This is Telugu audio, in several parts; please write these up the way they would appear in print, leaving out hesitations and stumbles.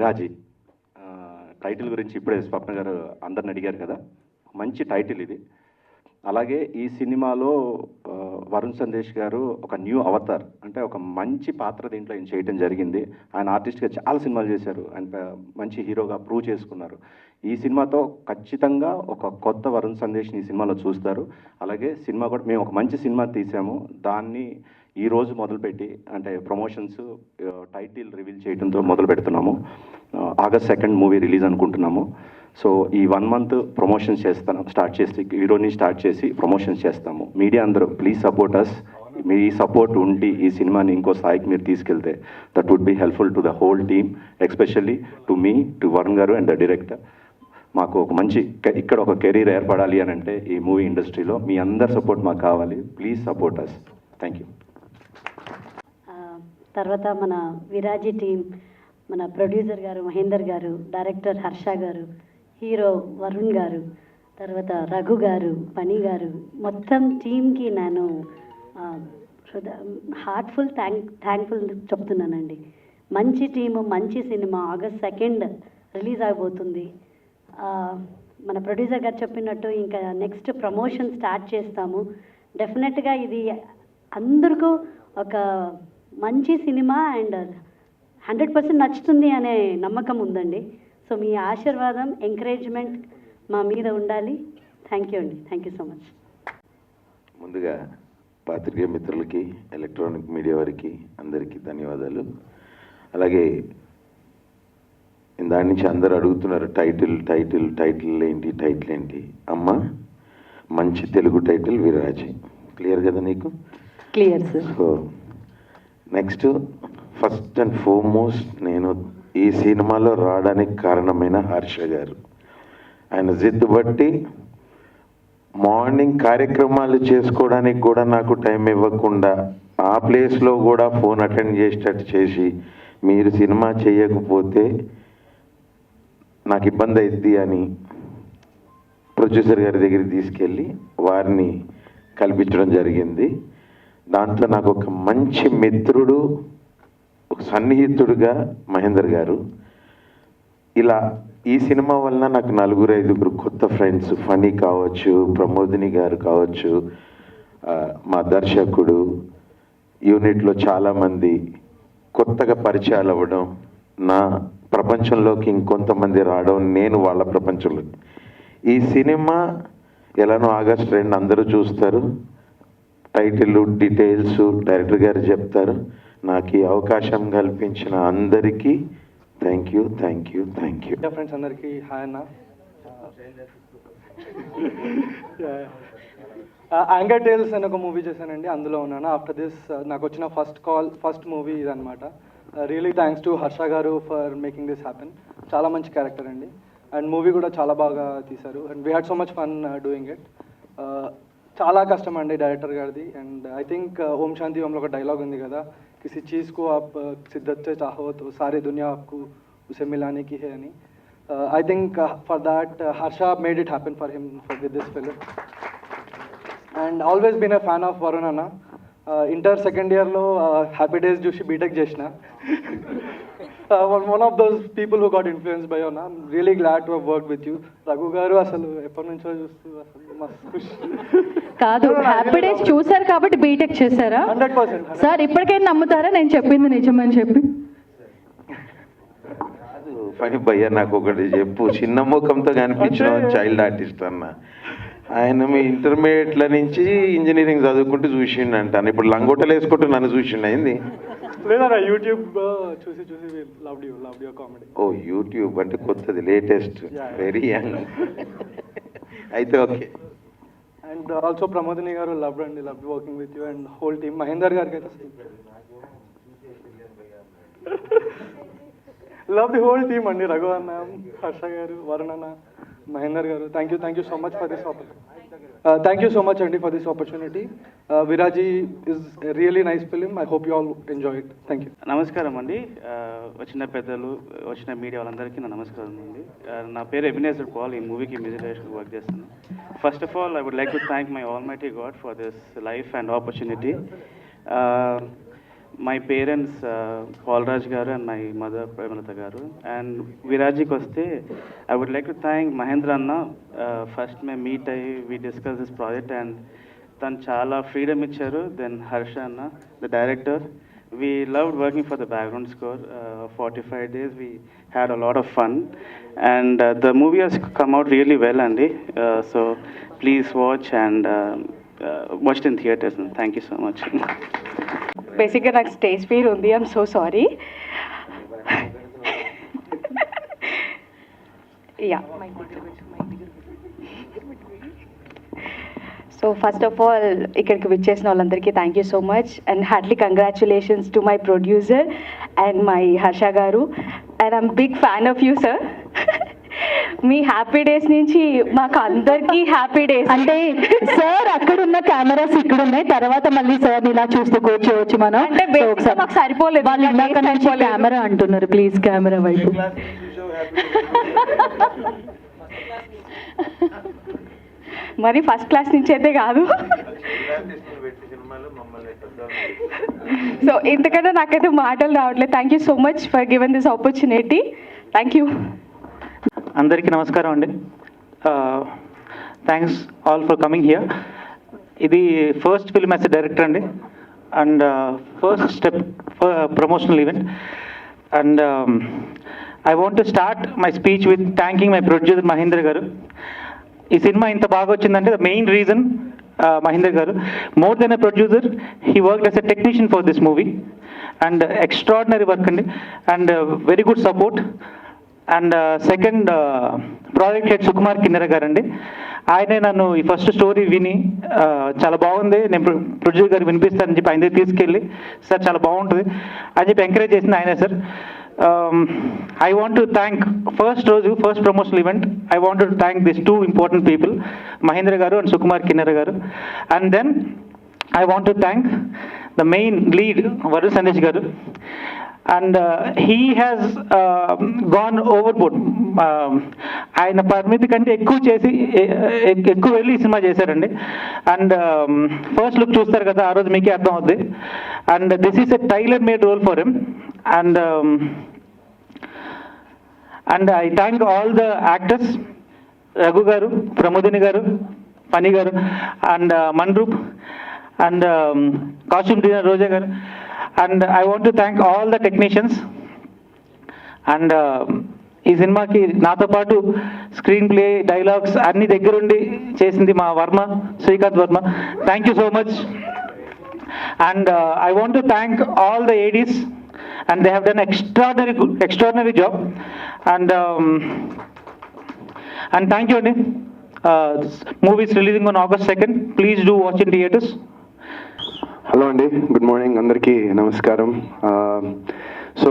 విరాజీ టైటిల్ గురించి ఇప్పుడే స్వప్న గారు అందరిని అడిగారు కదా, మంచి టైటిల్ ఇది. అలాగే ఈ సినిమాలో వరుణ్ సందేశ్ గారు ఒక న్యూ అవతార్, అంటే ఒక మంచి పాత్ర దీంట్లో ఆయన చేయడం జరిగింది. ఆయన ఆర్టిస్ట్గా చాలా సినిమాలు చేశారు, ఆయన మంచి హీరోగా ప్రూవ్ చేసుకున్నారు. ఈ సినిమాతో ఖచ్చితంగా ఒక కొత్త వరుణ్ సందేశ్ని ఈ సినిమాలో చూస్తారు. అలాగే సినిమా కూడా మేము ఒక మంచి సినిమా తీసాము, దాన్ని ఈరోజు మొదలుపెట్టి అంటే ప్రమోషన్స్ టైటిల్ రివీల్ చేయడంతో మొదలు పెడుతున్నాము. August 2 మూవీ రిలీజ్ అనుకుంటున్నాము. సో ఈ 1 month ప్రమోషన్స్ హీరోని స్టార్ట్ చేసి ప్రమోషన్స్ చేస్తాము. మీడియా అందరూ ప్లీజ్ సపోర్ట్ అస్. మీ సపోర్ట్ ఉండి ఈ సినిమాని ఇంకో స్థాయికి మీరు తీసుకెళ్తే that would be helpful to the whole team, especially to me, to Varun garu and the director. మాకు ఒక మంచి ఇక్కడ ఒక కెరీర్ ఏర్పడాలి అని అంటే ఈ మూవీ ఇండస్ట్రీలో మీ అందరి సపోర్ట్ మాకు కావాలి. Please support us. Thank you. తర్వాత మన విరాజీ టీం, మన ప్రొడ్యూసర్ గారు మహేందర్ గారు, డైరెక్టర్ హర్ష గారు, హీరో వరుణ్ గారు, తర్వాత రఘు గారు, పని గారు, మొత్తం టీంకి నేను హార్ట్ఫుల్ థ్యాంక్ఫుల్ చెప్తున్నానండి. మంచి టీము, మంచి సినిమా August 2 రిలీజ్ అయిపోతుంది. మన ప్రొడ్యూసర్ గారు చెప్పినట్టు ఇంకా నెక్స్ట్ ప్రమోషన్ స్టార్ట్ చేస్తాము. డెఫినెట్గా ఇది అందరికీ ఒక మంచి సినిమా అండ్ 100% నచ్చుతుంది అనే నమ్మకం ఉందండి. సో మీ ఆశీర్వాదం, ఎంకరేజ్మెంట్ మా మీద ఉండాలి. థ్యాంక్ యూ అండి. Thank you so much. ముందుగా పాత్రికేయ మిత్రులకి, ఎలక్ట్రానిక్ మీడియా వారికి అందరికీ ధన్యవాదాలు. అలాగే దాని నుంచి అందరు అడుగుతున్నారు టైటిల్ ఏంటి అమ్మ, మంచి తెలుగు టైటిల్ విరాజీ. క్లియర్ కదా నీకు? Clear sir. So next, first and foremost నేను ఈ సినిమాలో రావడానికి కారణమైన హర్ష గారు. ఆయన జిద్దు బట్టి మార్నింగ్ కార్యక్రమాలు చేసుకోవడానికి కూడా నాకు టైం ఇవ్వకుండా ఆ ప్లేస్లో కూడా ఫోన్ అటెండ్ చేసేటట్టు చేసి, మీరు సినిమా చేయకపోతే నాకు ఇబ్బంది అవుద్ది అని ప్రొడ్యూసర్ గారి దగ్గరికి తీసుకెళ్ళి వారిని కల్పించడం జరిగింది. దాంతో నాకు ఒక మంచి మిత్రుడు, ఒక సన్నిహితుడుగా మహేందర్ గారు. ఇలా ఈ సినిమా వలన నాకు 4-5 కొత్త ఫ్రెండ్స్, ఫనీ కావచ్చు, ప్రమోదిని గారు కావచ్చు, మా దర్శకుడు, యూనిట్లో చాలామంది కొత్తగా పరిచయాలు అవ్వడం, నా ప్రపంచంలోకి ఇంకొంతమంది రావడం, నేను వాళ్ళ ప్రపంచంలో. ఈ సినిమా ఎలానో August 2 అందరూ చూస్తారు. టైటిల్ డీటెయిల్స్ డైరెక్టర్ గారు చెప్తారు. నాకు ఈ అవకాశం కల్పించిన అందరికీ థ్యాంక్ యూ. ఫ్రెండ్స్ అందరికీ హాయ్ అన్న. యాంగర్ టేల్స్ అని ఒక మూవీ చేశానండి, అందులో ఉన్నాను. ఆఫ్టర్ దిస్ నాకు వచ్చిన ఫస్ట్ మూవీ ఇదనమాట. రియలీ థ్యాంక్స్ టు హర్ష గారు ఫర్ మేకింగ్ దిస్ హ్యాపెన్. చాలా మంచి క్యారెక్టర్ అండి, అండ్ మూవీ కూడా చాలా బాగా తీశారు. And we had so much fun doing it. చాలా కష్టం అండి డైరెక్టర్ గారిది. అండ్ ఐ థింక్ ఓం శాంతి ఓంలో ఒక డైలాగ్ ఉంది కదా, కిసి చీజ్ को आप शिद्दत से चाहो तो सारी दुनिया आपको उसे मिलाने की है అని. I think for that Harsha made it happen for him with this film. And always been a fan of Varun Anna. Inter second ఇయర్లో హ్యాపీ డేస్ చూసి బీటెక్ చేసిన. one of those people who got influenced by you. I'm really glad to have worked with you. Raghu గారు అసలు ఎప్పటి నుంచో చూస్తూ అసలు మస్తు ఖుషి. కాదు, హ్యాపీ డేస్ చూసారు కాబట్టి బీటెక్ చేశారా? 100%. సార్ ఇప్పటికైనా నమ్ముతారా నేను చెప్పింది నిజమని చెప్పి? పని భయ్యా, నాకు ఒకటి చెప్పు. చిన్న ముఖంతో కనిపించిన చైల్డ్ ఆర్టిస్ట్ అన్న ఆయన మీ ఇంటర్మీడియట్ల నుంచి ఇంజనీరింగ్ చదువుకుంటూ చూసిండు అంటాను. ఇప్పుడు లంగోటలు వేసుకుంటూ నన్ను చూసిండు అయింది. లేదా యూట్యూబ్ చూసి లవ్ యూ కామెడీ. ఓ యూట్యూబ్ అంటే కొత్తది, లేటెస్ట్, వెరీ యంగ్. అయితే okay. And also Pramodini garu love working with you and whole team. Mahender గారికి అయితే లవ్ ది హోల్ టీమ్ అండి. రఘు అన్న, హర్ష గారు, వరుణ్ అన్న, మహేందర్ గారు, thank you so much for this opportunity. Thank you so much అండి for this opportunity. Viraaji is really nice film. I hope you all enjoy it. Thank you. నమస్కారం అండి. వచ్చిన పెద్దలు, వచ్చిన మీడియా వాళ్ళందరికీ నా నమస్కారం అండి. నా పేరు ఎబినేజర్ పాల్. ఈ మూవీకి మ్యూజిక్ డైరెక్టర్ వర్క్ చేస్తాను. First of all I would like to thank my almighty god for this life and opportunity. my parents, Paul Raj garu and my mother, Premalata garu. And Viraji koste, I would like to thank Mahendra Anna. First, me meet we discussed this project and tan chala freedom icharu. Then Harsha Anna, the director. We loved working for the background score. 45 days, we had a lot of fun. And the movie has come out really well, Andy. So please watch and watch it in theaters. And thank you so much. బేసిక్గా నాకు స్టేజ్ ఫియర్ ఉంది, I'm so sorry. Yeah, so first of all ఇక్కడికి విచ్చేసిన వాళ్ళందరికీ thank you so much and heartly congratulations to my producer and my Harsha గారు. And I'm big fan of you sir. మీ హ్యాపీ డేస్ నుంచి మాకు అందరికీ హ్యాపీ డేస్. అంటే సార్ అక్కడ ఉన్న కెమెరాస్ ఇక్కడ ఉన్నాయి, తర్వాత మళ్ళీ సార్ ఇలా చూస్తూ కూర్చోవచ్చు మనం. అంటే ఒకసారి మాకు సరిపోలేదు, వాళ్ళు ఇందాక నుంచి కెమెరా అంటున్నారు, ప్లీజ్ కెమెరా వైపు. మరి ఫస్ట్ క్లాస్ నుంచి అయితే కాదు. సో ఇంతకన్నా నాకైతే మాటలు రావట్లేదు. Thank you so much for given this opportunity. Thank you. అందరికీ నమస్కారం అండి. Thanks all for coming here. ఇది first film as a director అండి, and first step promotional event. And I want to start my speech with thanking my producer Mahendra గారు. ఈ సినిమా ఇంత బాగా వచ్చిందంటే ద మెయిన్ రీజన్ మహేంద్ర గారు. More than a producer, he work as a technician for this movie and extraordinary work అండి, and very good support. And second project head Sukumar Kinnera గారు అండి. ఆయనే నన్ను ఈ ఫస్ట్ స్టోరీ విని చాలా బాగుంది, నేను ప్రొడ్యూసర్ గారు వినిపిస్తానని చెప్పి ఆయన దగ్గర తీసుకెళ్ళి సార్ చాలా బాగుంటుంది అని చెప్పి ఎంకరేజ్ చేసింది ఆయనే sir. I want to thank first promotional event. I want to thank these two important people, Mahendra garu and Sukumar Kinnera garu. And then I want to thank the main lead, Varun Sandesh garu. And he has gone overboard. ఆయన పరిమితి కంటే ఎక్కువ చేసి ఎక్కువ వెళ్ళి ఈ సినిమా చేశారండి. అండ్ ఫస్ట్ లుక్ చూస్తారు కదా, ఆ రోజు మీకే అర్థం అవుద్ది. And this is a tailor made role for him. And I thank all the actors, Raghu garu, Pramodini garu, Pani garu, and Manroop, and costume designer Roja garu. And I want to thank all the technicians. And ఈ సినిమాకి నాతో పాటు స్క్రీన్ ప్లే, డైలాగ్స్ అన్ని దగ్గరుండి చేసింది మా Varma, Srikanth Varma. Thank you so much. And I want to thank all the ADs, and they have done extraordinary job. And thank you, Andy. This movie is releasing on August 2nd. Please do watch in theaters. Hello అండి, గుడ్ మార్నింగ్, అందరికీ నమస్కారం. సో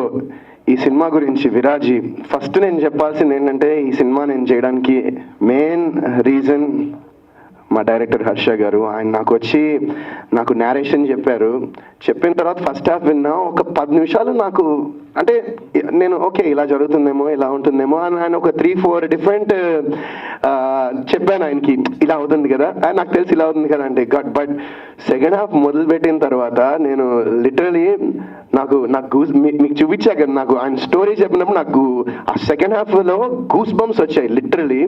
ఈ సినిమా గురించి విరాజీ, ఫస్ట్ నేను చెప్పాల్సింది ఏంటంటే ఈ సినిమా నేను చేయడానికి మెయిన్ రీజన్ మా డైరెక్టర్ హర్ష గారు. ఆయన నాకు నేరేషన్ చెప్పారు. చెప్పిన తర్వాత ఫస్ట్ హాఫ్ విన్నా, ఒక 10 నిమిషాలు నాకు అంటే నేను ఓకే ఇలా జరుగుతుందేమో, ఇలా ఉంటుందేమో అని ఆయన ఒక 3-4 డిఫరెంట్ చెప్పాను ఆయనకి, ఇలా అవుతుంది కదా, నాకు తెలిసి ఇలా అవుతుంది కదా అంటే. బట్ సెకండ్ హాఫ్ మొదలుపెట్టిన తర్వాత నేను లిటరలీ నాకు మీకు చూపించా కదా, నాకు ఆయన స్టోరీ చెప్పినప్పుడు నాకు ఆ సెకండ్ హాఫ్లో గూస్ బంప్స్ వచ్చాయి లిటరలీ.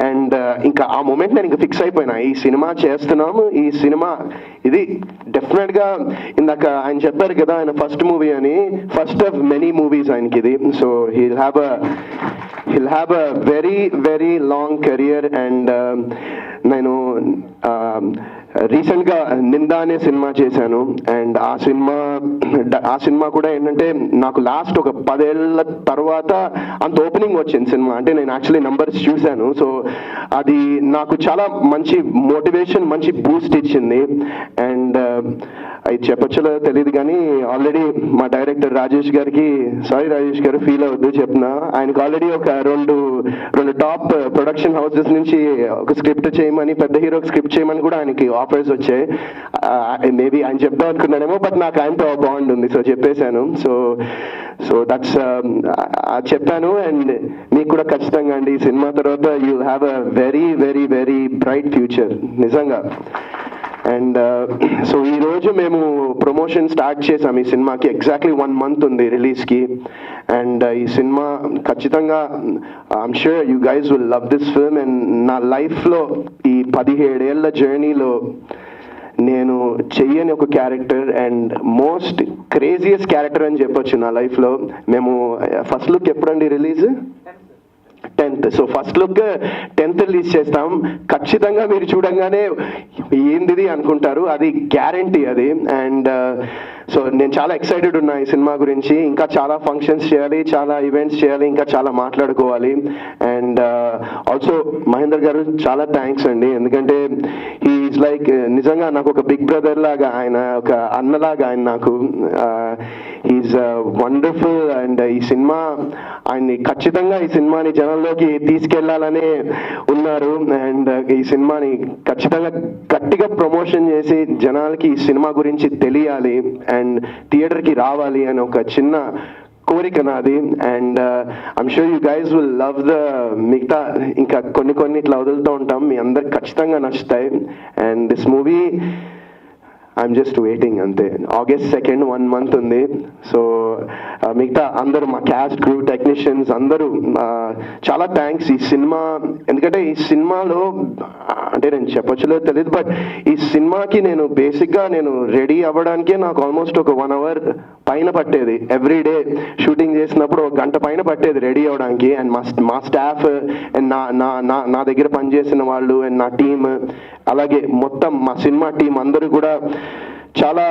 అండ్ ఇంకా ఆ మూమెంట్ నేను ఇంకా ఫిక్స్ అయిపోయినా, ఈ సినిమా చేస్తున్నాము, ఈ సినిమా ఇది డెఫినెట్గా. ఇందాక ఆయన చెప్పారు కదా ఆయన ఫస్ట్ మూవీ అని, ఫస్ట్ ఆఫ్ మెనీ మూవీస్ ఆయనకి ఇది. So he'll have a very very long career. And నేను రీసెంట్గా నిందా అనే సినిమా చేశాను. అండ్ ఆ సినిమా కూడా ఏంటంటే నాకు లాస్ట్ ఒక 10 ఏళ్ళ తర్వాత అంత ఓపెనింగ్ వచ్చింది సినిమా. అంటే నేను యాక్చువల్లీ నంబర్స్ చూశాను. సో అది నాకు చాలా మంచి మోటివేషన్, మంచి బూస్ట్ ఇచ్చింది. అండ్ అది చెప్పొచ్చో తెలియదు కానీ ఆల్రెడీ మా డైరెక్టర్ రాజేష్ గారికి, సారీ రాజేష్ గారు ఫీల్ అవుద్దు చెప్తున్నా, ఆయనకు ఆల్రెడీ ఒక రెండు టాప్ ప్రొడక్షన్ హౌసెస్ నుంచి ఒక స్క్రిప్ట్ చేయమని, పెద్ద హీరోకి స్క్రిప్ట్ చేయమని కూడా ఆయనకి ఆఫర్స్ వచ్చాయి. మేబీ ఆయన చెప్తాం అనుకున్నాడేమో, బట్ నాకు ఆయనతో బాండ్ ఉంది, సో చెప్పేశాను. సో దట్స్ చెప్పాను. అండ్ మీకు కూడా ఖచ్చితంగా అండి, ఈ సినిమా తర్వాత you have a very very very bright future నిజంగా. అండ్ సో ఈరోజు మేము ప్రమోషన్ స్టార్ట్ చేసాం ఈ సినిమాకి. ఎగ్జాక్ట్లీ 1 month ఉంది రిలీజ్కి. అండ్ ఈ సినిమా ఖచ్చితంగా I'm sure you guys will love this film. And నా లైఫ్లో ఈ 17 ఏళ్ల జర్నీలో నేను చెయ్యని ఒక character and most craziest character అని చెప్పొచ్చు నా లైఫ్లో. మేము ఫస్ట్ లుక్ ఎప్పుడండి release? 10th. So first look 10th release చేస్తాం. ఖచ్చితంగా మీరు చూడంగానే ఏంటిది అనుకుంటారు, అది గ్యారంటీ అది. అండ్ సో నేను చాలా ఎక్సైటెడ్ ఉన్నా ఈ సినిమా గురించి. ఇంకా చాలా ఫంక్షన్స్ చేయాలి, చాలా ఈవెంట్స్ చేయాలి, ఇంకా చాలా మాట్లాడుకోవాలి. అండ్ ఆల్సో మహేందర్ గారు చాలా థ్యాంక్స్ అండి, ఎందుకంటే హీఈస్ లైక్ నిజంగా నాకు ఒక బిగ్ బ్రదర్ లాగా, ఆయన ఒక అన్నలాగా ఆయన నాకు. He is wonderful. అండ్ ఈ సినిమా ఆయన్ని ఖచ్చితంగా ఈ సినిమాని జనంలోకి తీసుకెళ్లాలనే ఉన్నారు. అండ్ ఈ సినిమాని ఖచ్చితంగా గట్టిగా ప్రమోషన్ చేసి జనాలకి ఈ సినిమా గురించి తెలియాలి అండ్ థియేటర్కి రావాలి అని ఒక చిన్న కోరిక నాది. And I'm sure you guys will love the మిగతా ఇంకా కొన్ని ఇట్లా వదులుతూ ఉంటాం, మీ అందరికి ఖచ్చితంగా నచ్చుతాయి. And this movie I'm just waiting అంతే. August 2nd 1 month ఉంది. సో మిగతా అందరూ మా క్యాస్ట్, క్రూ, టెక్నీషియన్స్ అందరూ చాలా థ్యాంక్స్. ఈ సినిమా ఎందుకంటే ఈ సినిమాలో అంటే నేను చెప్పొచ్చులో తెలియదు, బట్ ఈ సినిమాకి నేను బేసిక్గా నేను రెడీ అవ్వడానికే నాకు ఆల్మోస్ట్ ఒక 1 hour పైన పట్టేది. ఎవ్రీ డే షూటింగ్ చేసినప్పుడు 1 గంట పైన పట్టేది రెడీ అవ్వడానికి. అండ్ మా స్టాఫ్ అండ్ నా దగ్గర పనిచేసిన వాళ్ళు అండ్ నా టీమ్, అలాగే మొత్తం మా సినిమా టీం అందరూ కూడా చాలా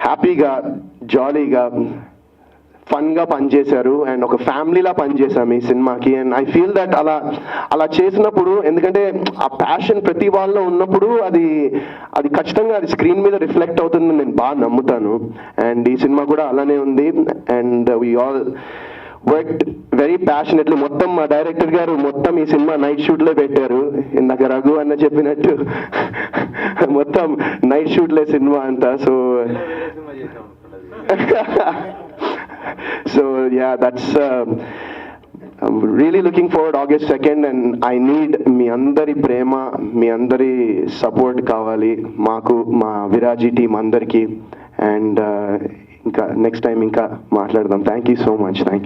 హ్యాపీగా, జాలీగా, ఫన్గా పనిచేశారు. అండ్ ఒక ఫ్యామిలీలా పనిచేశాము ఈ సినిమాకి. అండ్ ఐ ఫీల్ దట్ అలా చేసినప్పుడు, ఎందుకంటే ఆ ప్యాషన్ ప్రతి వాళ్ళలో ఉన్నప్పుడు అది ఖచ్చితంగా అది స్క్రీన్ మీద రిఫ్లెక్ట్ అవుతుందని నేను బాగా నమ్ముతాను. అండ్ ఈ సినిమా కూడా అలానే ఉంది. And we all worked very passionately. మొత్తం మా డైరెక్టర్ గారు మొత్తం ఈ సినిమా నైట్ షూట్లో పెట్టారు. ఇందాక రఘు అన్న చెప్పినట్టు మొత్తం నైట్ షూట్లే సినిమా అంతా. So yeah, that's I'm really looking forward August 2nd. And I need మీ అందరి ప్రేమ, మీ అందరి సపోర్ట్ కావాలి మాకు, మా విరాజీ టీం అందరికీ. అండ్ ఇంకా నెక్స్ట్ టైం ఇంకా మాట్లాడదాం. Thank you so much. Thank you.